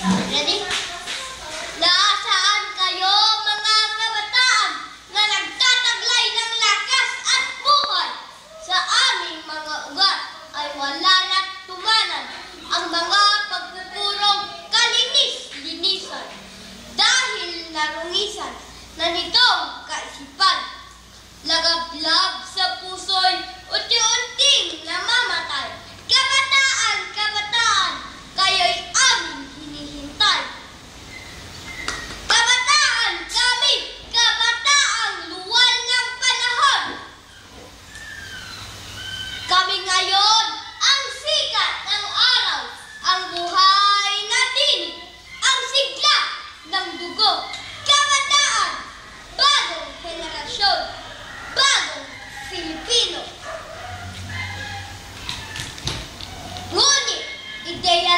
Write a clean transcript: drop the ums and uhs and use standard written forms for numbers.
Ready? Nasaan kayo mga kabataan na nagtataglay ng lakas at buhay? Sa aming mga ugat ay wala na't tumanan ang mga pagpupurong kalinis-linisan. Dahil narungisan na nitong kaisipan, lagablab sa puso'y unti-unting namamatay. Kabataan, kabataan, kayo'y aming hinihintay. Kabataan, kami, kabataang luwal ng panahon. Kami ngayon ang sikat ng araw, ang buhay na tinig, ang sigla ng dugo. Kabataan, bagong henerasyon, bagong Filipino. Ngunit, ideya